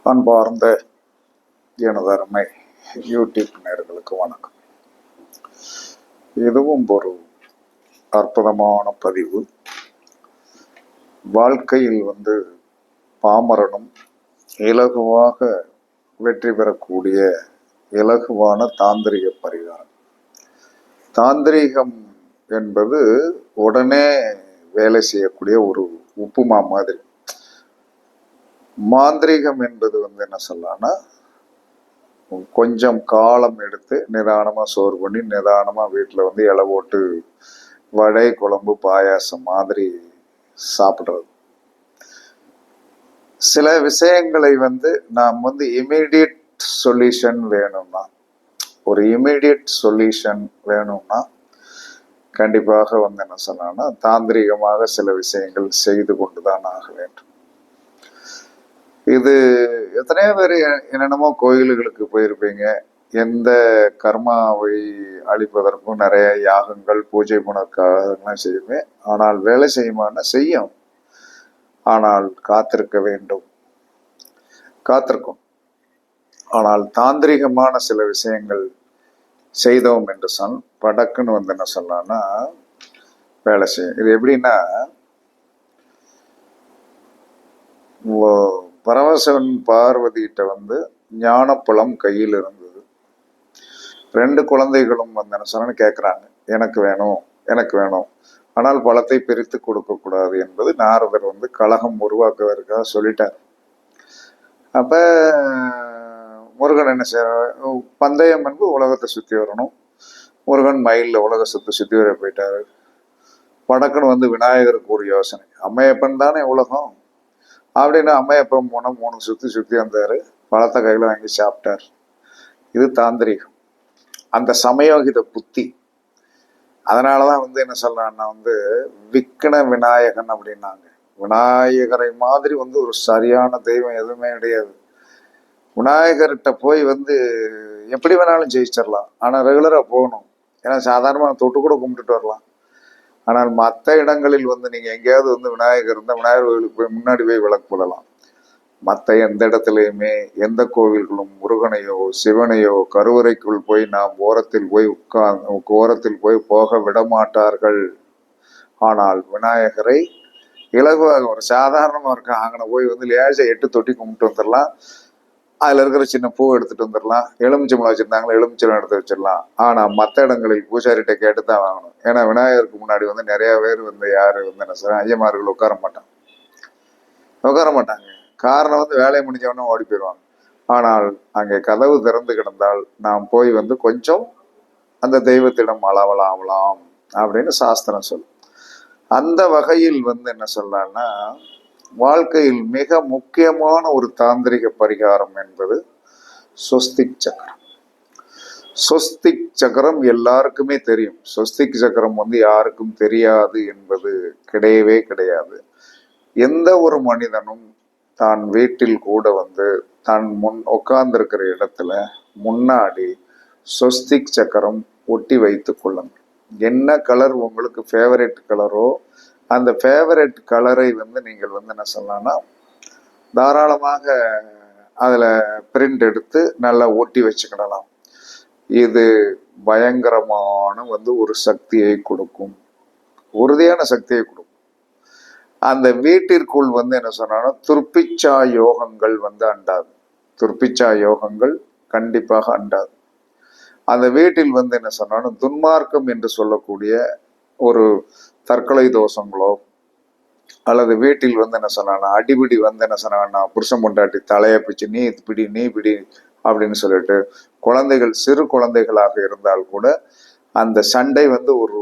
அன்பார்ந்த எனதருமை யூடியூப் நேயர்களுக்கு வணக்கம். இதுவும் ஒரு அற்புதமான பதிவு. வாழ்க்கையில் பாமரனும் இலகுவாக வெற்றி பெறக்கூடிய இலகுவான தாந்திரிக பரிகாரம். தாந்திரிகம் என்பது உடனே வேலை செய்யக்கூடிய ஒரு உப்புமா மாதிரி. மாந்திரீகம் என்பது என்ன சொல்லலாம்னா, கொஞ்சம் காலம் எடுத்து நிதானமாக சோறு பண்ணி நிதானமாக வீட்டில் இலை போட்டு வடை குழம்பு பாயாசம் மாதிரி சாப்பிட்றது. சில விஷயங்களை நாம் இமீடியட் சொல்யூஷன் வேணும்னா, ஒரு இமீடியட் சொல்யூஷன் வேணும்னா கண்டிப்பாக என்ன சொல்லலாம்னா, தாந்திரிகமாக சில விஷயங்கள் செய்து கொண்டுதான் ஆக வேண்டும். இது எத்தனையோ பேர் என்னென்னமோ கோயில்களுக்கு போயிருப்பீங்க. எந்த கர்மாவை அழிப்பதற்கும் நிறைய யாகங்கள் பூஜை புனர்க்காகலாம் செய்யுமே. ஆனால் வேலை செய்யுமானா செய்யும். ஆனால் காத்திருக்க வேண்டும், காத்திருக்கும். ஆனால் தாந்திரிகமான சில விஷயங்கள் செய்தோம் என்று சொல் படக்குன்னு என்ன சொல்லலாம்னா வேலை செய்யும். இது எப்படின்னா, பரமசிவன் பார்வதிகிட்ட ஞானப்பழம் கையில் இருந்தது. 2 குழந்தைகளும் என்ன சொன்னு கேட்குறாங்க, எனக்கு வேணும் எனக்கு வேணும், ஆனால் பழத்தை பிரித்து கொடுக்க கூடாது என்பது நாரதர் கலகம் உருவாக்குவதற்காக சொல்லிட்டார். அப்ப முருகன் என்ன செய்யறாரு, பந்தயம் என்பது உலகத்தை சுத்தி வரணும். முருகன் மயிலில் உலக சுத்தி வர போயிட்டாரு. படக்குன்னு விநாயகருக்கு ஒரு யோசனை, அம்மையப்பன் தானே உலகம் அப்படின்னு அம்மையப்பன் போன 3 சுத்தி வந்தாரு. பழத்தை கையில வாங்கி சாப்பிட்டார். இது தாந்திரிகம், அந்த சமயோகித புத்தி. அதனாலதான் என்ன சொல்றான்னா விக்ன விநாயகன் அப்படின்னாங்க. விநாயகரை மாதிரி ஒரு சரியான தெய்வம் எதுவுமே கிடையாது. விநாயகர்கிட்ட போய் எப்படி வேணாலும் ஜெயிச்சிடலாம். ஆனா ரெகுலரா போகணும். ஏன்னா சாதாரணமா தொட்டு கூட கும்பிட்டுட்டு வரலாம். ஆனால் மற்ற இடங்களில் நீங்க எங்கேயாவது விநாயகர் இருந்தால் விநாயகர் கோவிலுக்கு போய் முன்னாடி போய் விளக்கு போடலாம். மற்ற எந்த இடத்துலையுமே எந்த கோவில்களும் முருகனையோ சிவனையோ கருவறைக்குள் போய் நாம் ஓரத்தில் போய் போக விட மாட்டார்கள். ஆனால் விநாயகரை இலகுவாக ஒரு சாதாரணமா இருக்க அங்கன போய் லேசா 8 தொட்டி கும்பிட்டு வந்துடலாம். அதுல இருக்கிற சின்ன பூ எடுத்துட்டு வந்துடலாம். எலுமிச்சம்பழம் வச்சிருந்தாங்களா எலுமிச்சம்பழம் எடுத்து வச்சிடலாம். ஆனா மற்ற இடங்களில் பூஜாரிகிட்ட கேட்டுதான் வாங்கணும். ஏன்னா விநாயகருக்கு முன்னாடி நிறைய பேர் யாரு என்ன சொல்ற ஐயமார்கள் உட்கார மாட்டாங்க. காரணம் வேலையை முடிஞ்சவொடனே ஓடி போயிடுவாங்க. ஆனால் அங்கே கதவு திறந்து கிடந்தால் நாம் போய் கொஞ்சம் அந்த தெய்வத்திடம் அளவலாகலாம் அப்படின்னு சாஸ்திரம் சொல்லும். அந்த வகையில் என்ன சொல்லலாம்னா, வாழ்க்கையில் மிக முக்கியமான ஒரு தாந்திரிக பரிகாரம் என்பது ஸ்வஸ்திக் சக்கரம். ஸ்வஸ்திக் சக்கரம் எல்லாருக்குமே தெரியும். ஸ்வஸ்திக் சக்கரம் யாருக்கும் தெரியாது என்பது கிடையவே கிடையாது. எந்த ஒரு மனிதனும் தான் வீட்டில் கூட தான் முன் உட்கார்ந்திருக்கிற இடத்துல முன்னாடி ஸ்வஸ்திக் சக்கரம் ஒட்டி வைத்து கொள்ளுங்கள். என்ன கலர் உங்களுக்கு ஃபேவரட் கலரோ அந்த ஃபேவரட் கலரை நீங்கள் என்ன சொல்லலாம்னா தாராளமாக அதில் பிரிண்ட் எடுத்து நல்லா ஒட்டி வச்சுக்கிடலாம். இது பயங்கரமான ஒரு சக்தியை கொடுக்கும், உறுதியான சக்தியை கொடுக்கும். அந்த வீட்டிற்குள் என்ன சொன்னா துர்பிச்சா யோகங்கள் அண்டாது. துர்பிச்சா யோகங்கள் கண்டிப்பாக அண்டாது. அந்த வீட்டில் என்ன சொன்னாலும் துன்மார்க்கம் என்று சொல்லக்கூடிய ஒரு தற்கொலை தோஷங்களோ அல்லது வீட்டில் என்ன சொன்னா அடிபிடி என்ன சொன்னா புருஷன் பொண்டாட்டி தலையை பிச்சு நீ பிடி அப்படின்னு சொல்லிட்டு குழந்தைகள் சிறு குழந்தைகளாக இருந்தால் கூட அந்த சண்டை ஒரு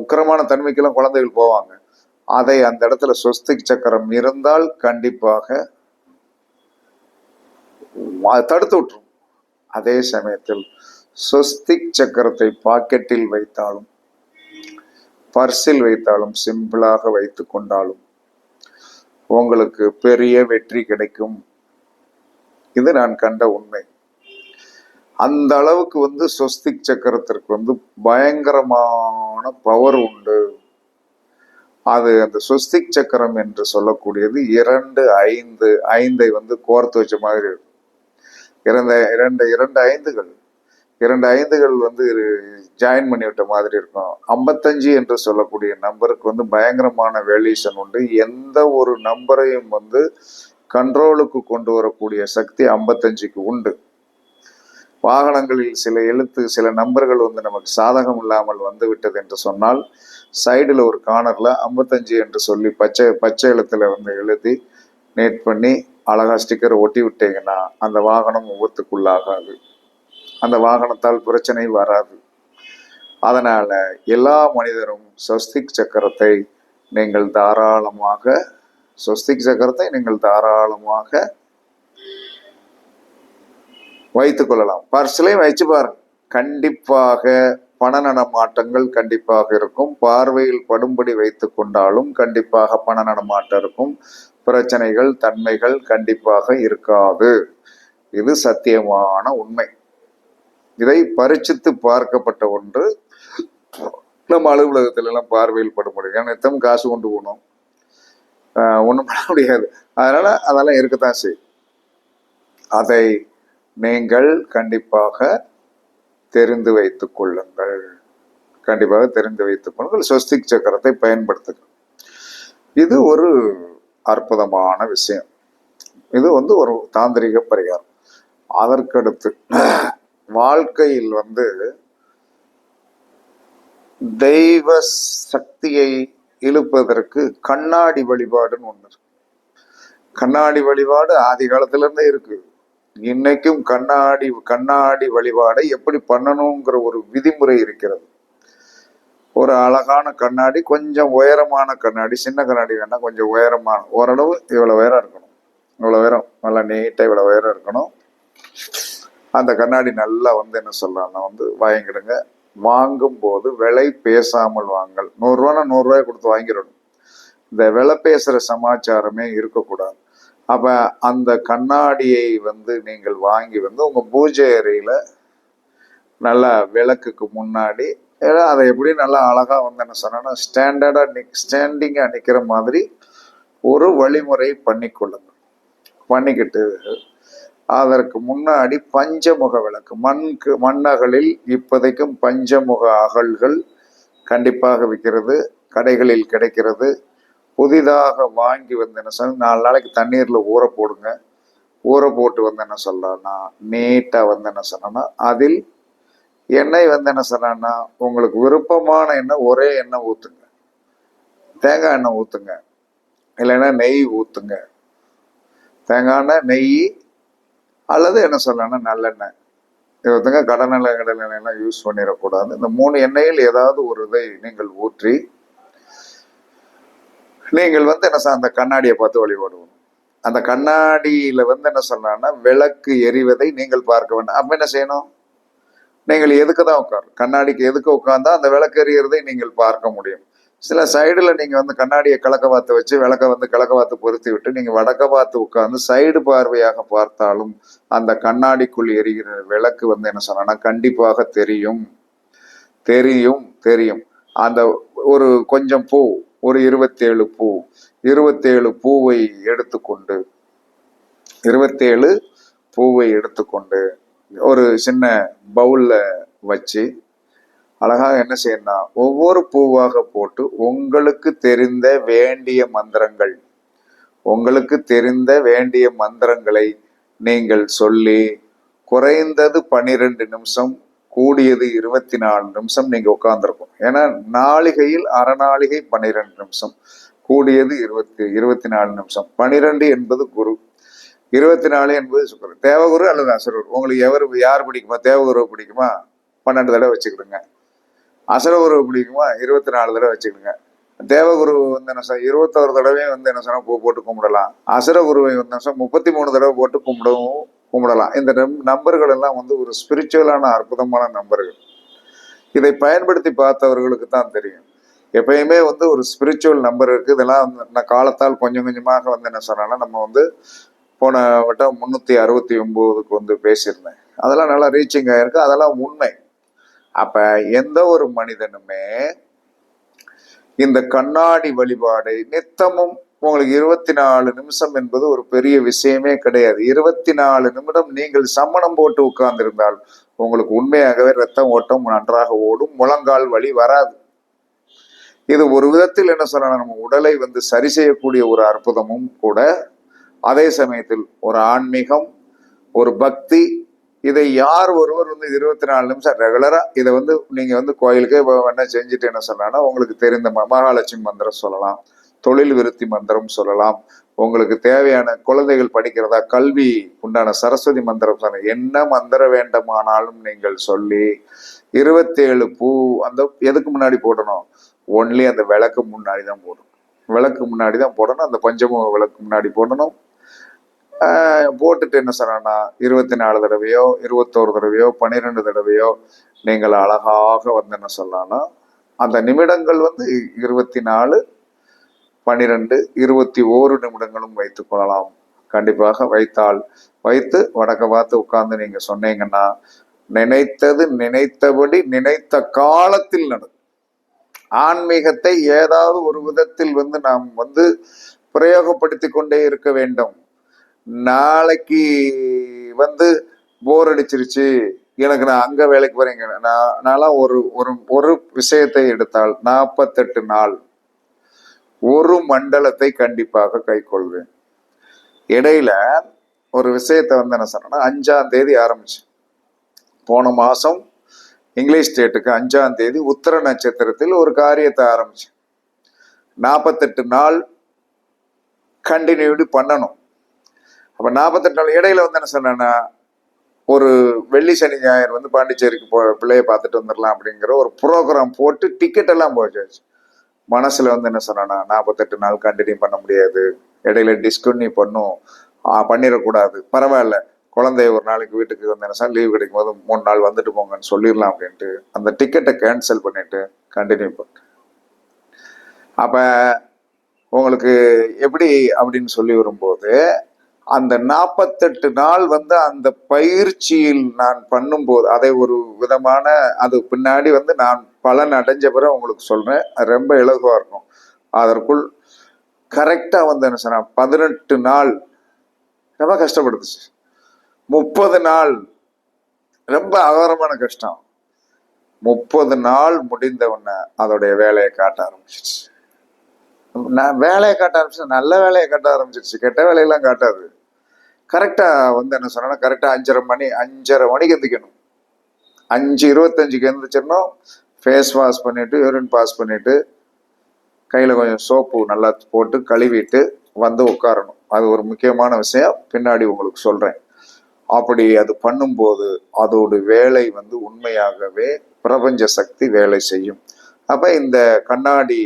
உக்கிரமான தன்மைக்கெல்லாம் குழந்தைகள் போவாங்க. அதை அந்த இடத்துல ஸ்வஸ்திக் சக்கரம் இருந்தால் கண்டிப்பாக தடுத்து விட்டுரும். அதே சமயத்தில் ஸ்வஸ்திக் சக்கரத்தை பாக்கெட்டில் வைத்தாலும் பர்சில் வைத்தாலும் சிம்பிளாக வைத்து கொண்டாலும் உங்களுக்கு பெரிய வெற்றி கிடைக்கும். இது நான் கண்ட உண்மை. அந்த அளவுக்கு ஸ்வஸ்திக் சக்கரத்திற்கு பயங்கரமான பவர் உண்டு. அது அந்த ஸ்வஸ்திக் சக்கரம் என்று சொல்லக்கூடியது 2 5 வந்து கோர்த்து வச்ச மாதிரி இருக்கும். இரண்டு ஐந்துகள் வந்து ஜாயின் பண்ணி விட்ட மாதிரி இருக்கும். 55 என்று சொல்லக்கூடிய நம்பருக்கு வந்து பயங்கரமான வேல்யூஷன் உண்டு. எந்த ஒரு நம்பரையும் வந்து கண்ட்ரோலுக்கு கொண்டு வரக்கூடிய சக்தி 55க்கு உண்டு. வாகனங்களில் சில நம்பர்கள் வந்து நமக்கு சாதகம் இல்லாமல் வந்து விட்டது என்று சொன்னால் சைடுல ஒரு கார்னர்ல 55 என்று சொல்லி பச்சை எழுத்துல வந்து எழுதி நேட் பண்ணி அழகா ஸ்டிக்கரை ஒட்டி விட்டீங்கன்னா அந்த வாகனம் விபத்துக்குள்ளாகாது. அந்த வாகனத்தால் பிரச்சனை வராது. அதனால எல்லா மனிதரும் ஸ்வஸ்திக் சக்கரத்தை நீங்கள் தாராளமாக வைத்துக் கொள்ளலாம். பர்ஸ்லையும் வச்சு பாருங்க. கண்டிப்பாக பண நடமாட்டங்கள் கண்டிப்பாக இருக்கும். பார்வையில் படும்படி வைத்துக் கொண்டாலும் கண்டிப்பாக பண நடமாட்டம் இருக்கும். பிரச்சனைகள் தன்மைகள் கண்டிப்பாக இருக்காது. இது சத்தியமான உண்மை. இதை பரிச்சித்து பார்க்கப்பட்ட ஒன்று. நம்ம அலுவலகத்துல எல்லாம் பார்வையில் படும்படி நித்தம் காசு கொண்டு போகணும், ஒன்றும் பண்ண முடியாது. அதனால அதெல்லாம் இருக்கத்தான் செய்யும். அதை நீங்கள் கண்டிப்பாக தெரிந்து வைத்துக் கொள்ளுங்கள். ஸ்வஸ்திக் சக்கரத்தை பயன்படுத்துங்கள். இது ஒரு அற்புதமான விஷயம். இது வந்து ஒரு தாந்திரிக பரிகாரம். அதற்கடுத்து வாழ்க்கையில் வந்து தெய்வ சக்தியை இழுப்பதற்கு கண்ணாடி வழிபாடுன்னு ஒண்ணு. கண்ணாடி வழிபாடு ஆதி காலத்துல இருந்தே இருக்கு. இன்னைக்கும் கண்ணாடி வழிபாடை எப்படி பண்ணணுங்கிற ஒரு விதிமுறை இருக்கிறது. ஒரு அழகான கண்ணாடி, கொஞ்சம் உயரமான கண்ணாடி, சின்ன கண்ணாடி வேணா, கொஞ்சம் உயரமான, ஓரளவு இவ்வளவு உயரம் இருக்கணும். இவ்வளவு உயரம் நல்லா நீட்டா இவ்வளவு உயரம் இருக்கணும். அந்த கண்ணாடி நல்லா வந்து என்ன சொல்றாங்கன்னா வந்து வாங்கிடுங்க. வாங்கும் போது விலை பேசாமல் வாங்கல். 100 ரூபானா 100 ரூபாய் கொடுத்து வாங்கிடணும். இந்த விலை பேசுற சமாச்சாரமே இருக்கக்கூடாது. அப்ப அந்த கண்ணாடியை வந்து நீங்கள் வாங்கி வந்து உங்க பூஜை அறையில நல்லா விளக்குக்கு முன்னாடி அதை எப்படி நல்லா அழகா வந்து என்ன சொன்னா ஸ்டாண்டிங்கா நிக்கிற மாதிரி ஒரு வழிமுறை பண்ணிக்கொள்ளுங்க. பண்ணிக்கிட்டு அதற்கு முன்னாடி பஞ்சமுக விளக்கு, மண்ணகலில் இப்போதைக்கும் பஞ்சமுக அகல்கள் கண்டிப்பாக விற்கிறது, கடைகளில் கிடைக்கிறது. புதிதாக வாங்கி வந்து என்ன சொன்ன 4 நாளைக்கு தண்ணீர்ல ஊற போடுங்க. ஊற போட்டு வந்து என்ன சொல்லலாம்னா நீட்டா வந்து என்ன சொன்னா அதில் எண்ணெய் வந்து என்ன சொன்னா உங்களுக்கு விருப்பமான எண்ணெய், ஒரே எண்ணெய் ஊத்துங்க. தேங்காய் எண்ணெய் ஊத்துங்க, இல்லைன்னா நெய் ஊத்துங்க. தேங்காய் எண்ணெய், நெய் அல்லது என்ன சொல்லலாம் நல்லெண்ணெய் இது வந்துங்க. கடலெண்ணெய் யூஸ் பண்ணிடக்கூடாது. இந்த 3 எண்ணெயில் ஏதாவது ஒரு இதை நீங்கள் ஊற்றி நீங்கள் வந்து என்ன அந்த கண்ணாடியை பார்த்து வழிபடுவோம். அந்த கண்ணாடியில வந்து என்ன சொன்னா விளக்கு எரிவதை நீங்கள் பார்க்க வேண்டும். அப்ப என்ன செய்யணும்? நீங்கள் எதுக்கு தான் உட்காரு, கண்ணாடிக்கு எதுக்கு உட்கார்ந்தா அந்த விளக்கு எறியறதை நீங்கள் பார்க்க முடியும். சில சைடுல நீங்க வந்து கண்ணாடியை கிழக்க பார்த்து வச்சு விளக்க வந்து கிழக்க பார்த்து பொருத்தி விட்டு நீங்க வடக்க பார்த்து உட்கார்ந்து சைடு பார்வையாக பார்த்தாலும் அந்த கண்ணாடிக்குள் எரிகிற விளக்கு வந்து என்ன சொன்னா கண்டிப்பாக தெரியும். அந்த ஒரு கொஞ்சம் பூ, ஒரு 27 பூ, 27 பூவை எடுத்துக்கொண்டு 27 பூவை எடுத்துக்கொண்டு ஒரு சின்ன பவுல்ல வச்சு அழகாக என்ன செய்யணும்னா ஒவ்வொரு பூவாக போட்டு உங்களுக்கு தெரிந்த வேண்டிய மந்திரங்களை நீங்கள் சொல்லி குறைந்தது 12 நிமிஷம், கூடியது 24 நிமிஷம் நீங்க உட்கார்ந்துருக்கும். ஏன்னா நாளிகையில் அரை நாளிகை 12 நிமிஷம், கூடியது 24 நிமிஷம். 12 என்பது குரு, 24 என்பது சுக்கரன். தேவகுரு அல்லது அசுரகுரு, உங்களுக்கு யார் பிடிக்குமா? தேவகுரு பிடிக்குமா? 12 தடவை வச்சுக்கிடுங்க. அசுரகுரு பிடிக்குமா? 24 தடவை வச்சுக்கிடுங்க. தேவகுரு வந்து என்ன சொன்ன 21 தடவையும் வந்து என்ன சொன்னா பூ போட்டு கும்பிடலாம். அசுரகுருவை வந்து 33 தடவை போட்டு கும்பிடலாம். இந்த நம்பர்கள் எல்லாம் வந்து ஒரு ஸ்பிரிச்சுவலான அற்புதமான நம்பர்கள். இதை பயன்படுத்தி பார்த்தவர்களுக்கு தான் தெரியும். எப்பயுமே வந்து ஒரு ஸ்பிரிச்சுவல் நம்பர் இருக்கு. இதெல்லாம் காலத்தால் கொஞ்சம் கொஞ்சமாக வந்து என்ன சொன்னா நம்ம வந்து போன வட்டம் 369க்கு வந்து பேசியிருந்தேன். அதெல்லாம் நல்லா ரீச்சிங் ஆயிருக்கு. அதெல்லாம் உண்மை. அப்ப எந்த ஒரு மனிதனுமே இந்த கண்ணாடி வழிபாடை நித்தமும் உங்களுக்கு 24 நிமிஷம் என்பது ஒரு பெரிய விஷயமே கிடையாது. 24 நிமிடம் நீங்கள் சம்மணம் போட்டு உட்கார்ந்திருந்தால் உங்களுக்கு உண்மையாகவே ரத்த ஓட்டம் நன்றாக ஓடும், முழங்கால் வலி வராது. இது ஒரு விதத்தில் என்ன சொல்லலாம், நம்ம உடலை சரி செய்யக்கூடிய ஒரு அற்புதமும் கூட. அதே சமயத்தில் ஒரு ஆன்மீகம், ஒரு பக்தி. இதை யார் ஒருவர் 24 நிமிஷம் ரெகுலரா இதை நீங்க கோயிலுக்கே என்ன செஞ்சுட்டு என்ன சொல்லலாம்னா, உங்களுக்கு தெரிந்த மகாலட்சுமி மந்திரம் சொல்லலாம், தொழில் விருத்தி மந்திரம் சொல்லலாம், உங்களுக்கு தேவையான குழந்தைகள் படிக்கிறதா கல்வி உண்டான சரஸ்வதி மந்திரம் சொல்ல, என்ன மந்திரம் வேண்டுமானாலும் நீங்கள் சொல்லி 27 பூ அந்த எதுக்கு முன்னாடி போடணும், ஒன்லி அந்த விளக்கு முன்னாடி தான் போடணும். விளக்கு முன்னாடி தான் போடணும். அந்த பஞ்சமுக விளக்கு முன்னாடி போடணும். போட்டுட்டு என்ன சொன்னா 24 தடவையோ 21 தடவையோ 12 தடவையோ நீங்கள் அழகாக என்ன சொல்லலாம்னா, அந்த நிமிடங்கள் 24, 12, 21 நிமிடங்களும் வைத்துக் கொள்ளலாம். கண்டிப்பாக வைத்து வடக்க பார்த்து உட்கார்ந்து நீங்க சொன்னீங்கன்னா நினைத்தது நினைத்தபடி நினைத்த காலத்தில் நடக்கும். ஆன்மீகத்தை ஏதாவது ஒரு விதத்தில் நாம் பிரயோகப்படுத்தி கொண்டே இருக்க வேண்டும். நாளைக்கு போர் அடிச்சிருச்சு, எனக்கு நான் அங்க வேலைக்கு போறேங்க, நான்லாம் ஒரு விஷயத்தை எடுத்தால் 48 நாள் ஒரு மண்டலத்தை கண்டிப்பாக கை கொள்வேன். இடையில ஒரு விஷயத்த என்ன சொன்னா, 5ஆம் தேதி ஆரம்பிச்சு, போன மாசம் இங்கிலீஷ் ஸ்டேட்டுக்கு 5ஆம் தேதி உத்திர நட்சத்திரத்தில் ஒரு காரியத்தை ஆரம்பிச்சு 48 நாள் கண்டினியூடி பண்ணணும். அப்ப 48 நாள் இடையில என்ன சொன்னா, ஒரு வெள்ளி சனி ஞாயிறு பாண்டிச்சேரிக்கு பிள்ளைய பார்த்துட்டு வந்துடலாம் அப்படிங்கிற ஒரு ப்ரோக்ராம் போட்டு டிக்கெட் எல்லாம் போச்சாச்சு. மனசுல என்ன சொன்னா, 48 நாள் கண்டினியூ பண்ண முடியாது, இடையில டிஸ்கன்டினியூ பண்ணிடக்கூடாது, பரவாயில்ல, குழந்தைய ஒரு நாளைக்கு வீட்டுக்கு என்ன லீவ் கிடைக்கும் போது 3 நாள் வந்துட்டு போங்கன்னு சொல்லிடலாம் அப்படின்ட்டு அந்த டிக்கெட்டை கேன்சல் பண்ணிட்டு கண்டினியூ பண்ண. அப்ப உங்களுக்கு எப்படி அப்படின்னு சொல்லி வரும்போது, அந்த 48 நாள் அந்த பயிற்சியில் நான் பண்ணும்போது அதை ஒரு விதமான அது பின்னாடி நான் பலன் அடைஞ்ச பிறகு உங்களுக்கு சொல்றேன். அது ரொம்ப இலகுவா இருக்கும். அதற்குள் கரெக்டா என்ன சொன்னா 18 நாள் ரொம்ப கஷ்டப்படுத்துச்சு, 30 நாள் ரொம்ப அகோரமான கஷ்டம், 30 நாள் முடிந்த உடனே அதோடைய வேலையை காட்ட ஆரம்பிச்சிருச்சு. வேலையை காட்ட ஆரம்பிச்சு, நல்ல வேலையை காட்ட ஆரம்பிச்சிருச்சு, கெட்ட வேலையெல்லாம் காட்டாது. கரெக்டா என்ன சொன்னா, கரெக்டா 5:30 மணிக்கு எந்திக்கணும். 5:25க்கு எந்திரிச்சிடணும். ஃபேஸ் வாஷ் பண்ணிட்டு யூரின் பாஸ் பண்ணிட்டு கையில கொஞ்சம் சோப்பு நல்லா போட்டு கழுவிட்டு உட்காரணும். அது ஒரு முக்கியமான விஷயம், பின்னாடி உங்களுக்கு சொல்றேன். அப்படி அது பண்ணும்போது அதோட வேலை உண்மையாகவே பிரபஞ்ச சக்தி வேலை செய்யும். அப்ப இந்த கண்ணாடி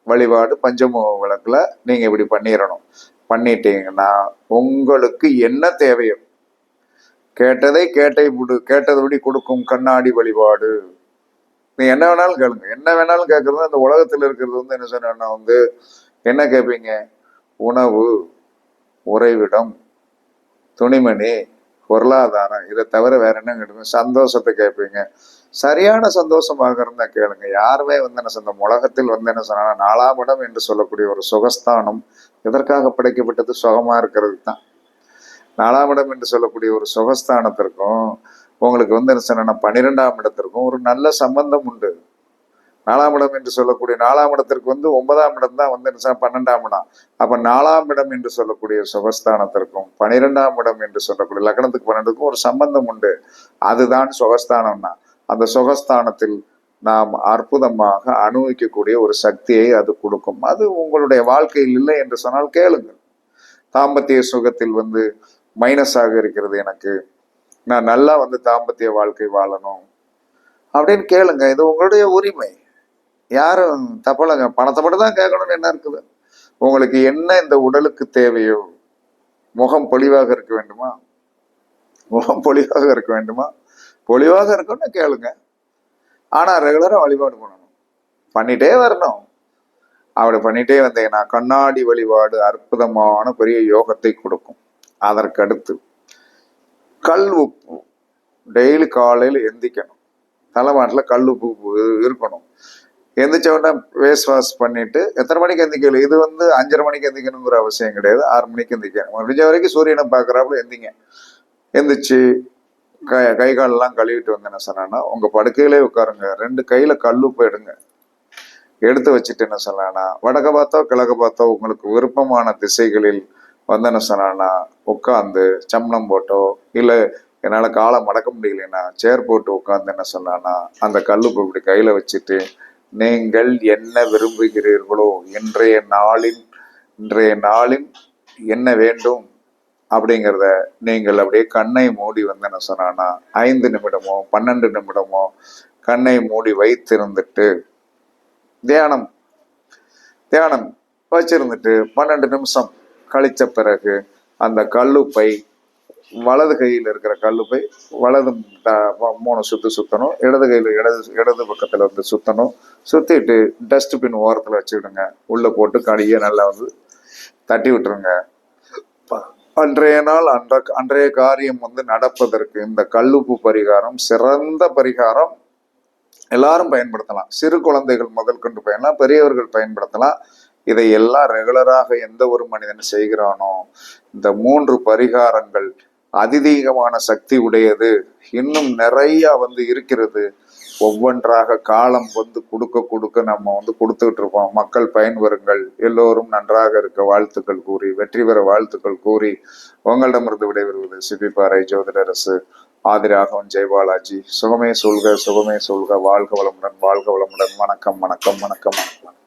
வழிபாடு பஞ்சமுக விளக்குல நீங்க இப்படி பண்ணிடணும். பண்ணிட்டீங்கன்னா உங்களுக்கு என்ன தேவையோ கேட்டதபடி கொடுக்கும் கண்ணாடி வழிபாடு. நீ என்ன வேணாலும் கேளுங்க, என்ன வேணாலும் கேட்கறது. அந்த உலகத்துல இருக்கிறது என்ன சொன்னா என்ன கேட்பீங்க, உணவு, உறைவிடம், துணிமணி, பொருளாதாரம், இதை தவிர வேற என்ன கேட்பீங்க, சந்தோஷத்தை கேட்பீங்க. சரியான சந்தோஷமாக இருந்தா கேளுங்க. யாருமே என்ன சொன்ன உலகத்தில் என்ன சொன்னா 4ஆம் இடம் என்று சொல்லக்கூடிய ஒரு சுகஸ்தானம் எதற்காக படைக்கப்பட்டது, சுகமா இருக்கிறது தான். 4ஆம் இடம் என்று சொல்லக்கூடிய ஒரு சுகஸ்தானத்திற்கும் உங்களுக்கு என்ன சொன்னா 12ஆம் இடத்திற்கும் ஒரு நல்ல சம்பந்தம் உண்டு. 4ஆம் இடம் என்று சொல்லக்கூடிய 4ஆம் இடத்திற்கு 9ஆம் இடம் தான் என்ன 12ஆம் இடம். அப்ப 4ஆம் இடம் என்று சொல்லக்கூடிய சுகஸ்தானத்திற்கும் 12ஆம் இடம் என்று சொல்லக்கூடிய லக்னத்துக்கு 12க்கும் ஒரு சம்பந்தம் உண்டு. அதுதான் சுகஸ்தானம்னா. அந்த சுகஸ்தானத்தில் நாம் அற்புதமாக அனுபவிக்கக்கூடிய ஒரு சக்தியை அது கொடுக்கும். அது உங்களுடைய வாழ்க்கையில் இல்லை என்று சொன்னால் கேளுங்கள். தாம்பத்திய சுகத்தில் மைனஸாக இருக்கிறது, எனக்கு நான் நல்லா தாம்பத்திய வாழ்க்கை வாழணும் அப்படின்னு கேளுங்க. இது உங்களுடைய உரிமை, யாரும் தப்பலங்க. பணத்தை மட்டும் தான் கேட்கணும்னு என்ன இருக்குது? உங்களுக்கு என்ன இந்த உடலுக்கு தேவையோ, முகம் பொலிவாக இருக்க வேண்டுமா, பொலிவாக இருக்குன்னு கேளுங்க. ஆனா ரெகுலரா வழிபாடு பண்ணணும், பண்ணிட்டே வரணும். அப்படி பண்ணிட்டே வந்தீங்கன்னா கண்ணாடி வழிபாடு அற்புதமான பெரிய யோகத்தை கொடுக்கும். அதற்கடுத்து கல் உப்பு டெய்லி காலையில் எந்திக்கணும், தலைமாட்டில் கல் உப்பு இருக்கணும். எந்திரிச்ச உடனே ஃபேஸ் வாஷ் பண்ணிட்டு எத்தனை மணிக்கு எந்திக்கல, இது 5:30 மணிக்கு எந்திக்கணுங்கிற அவசியம் கிடையாது, 6 மணிக்கு எந்திக்கணும். முடிஞ்ச வரைக்கும் சூரியனை பார்க்குறாப்புல எந்திங்க. எந்திரிச்சு கை காலெல்லாம் கழுவிட்டு வந்து என்ன சொன்னா, உங்க படுக்கையிலே உட்காருங்க, 2 கையில கல்லுப்பு எடுங்க, எடுத்து வச்சுட்டு என்ன சொன்னா, வடக்க பார்த்தோ கிழக்க பார்த்தோ உங்களுக்கு விருப்பமான திசைகளில் என்ன சொன்னா உட்காந்து சமணம் போட்டோ இல்லை என்னால் காலை மடக்க முடியலன்னா சேர் போட்டு உட்காந்து என்ன சொன்னா அந்த கல்லுப்பு இப்படி கையில வச்சுட்டு, நீங்கள் என்ன விரும்புகிறீர்களோ இன்றைய நாளின் என்ன வேண்டும் அப்படிங்கிறத நீங்கள் அப்படியே கண்ணை மூடி என்ன சொன்னா 5 நிமிடமோ 12 நிமிடமோ கண்ணை மூடி வைத்திருந்துட்டு தியானம் வச்சிருந்துட்டு 12 நிமிஷம் கழிச்ச பிறகு அந்த கல்லுப்பை, வலது கையில் இருக்கிற கல்லுப்பை வலது 3 சுத்து சுத்தணும், இடது கையில் இடது பக்கத்துல சுத்தணும். சுத்திட்டு டஸ்ட்பின் ஓரத்துல வச்சுக்கிடுங்க, உள்ள போட்டு கடியை நல்லா தட்டி விட்டுருங்க. அன்றைய நாள் அன்றைய காரியம் நடப்பதற்கு இந்த கல்லுப்பு பரிகாரம் சிறந்த பரிகாரம். எல்லாரும் பயன்படுத்தலாம், சிறு குழந்தைகள் முதல் கொண்டு பயன்படலாம், பெரியவர்கள் பயன்படுத்தலாம். இதை எல்லாம் ரெகுலராக எந்த ஒரு மனிதன் செய்கிறானோ இந்த 3 பரிகாரங்கள் அதிதீகமான சக்தி உடையது. இன்னும் நிறைய இருக்கிறது. ஒவ்வொன்றாக காலம் கொடுக்க நம்ம கொடுத்துக்கிட்டு இருப்போம். மக்கள் பயன்பெறுங்கள், எல்லோரும் நன்றாக இருக்க வாழ்த்துக்கள் கூறி, வெற்றி பெற வாழ்த்துக்கள் கூறி உங்களிடமிருந்து விடைபெறுவது சிபிபாறை ஜோதிடரசு ஆதிராகவன் ஜெயபாலாஜி. சுகமே சொல்க, சுகமே சொல்க. வாழ்க வளமுடன், வாழ்க வளமுடன். வணக்கம், வணக்கம், வணக்கம், வணக்கம்.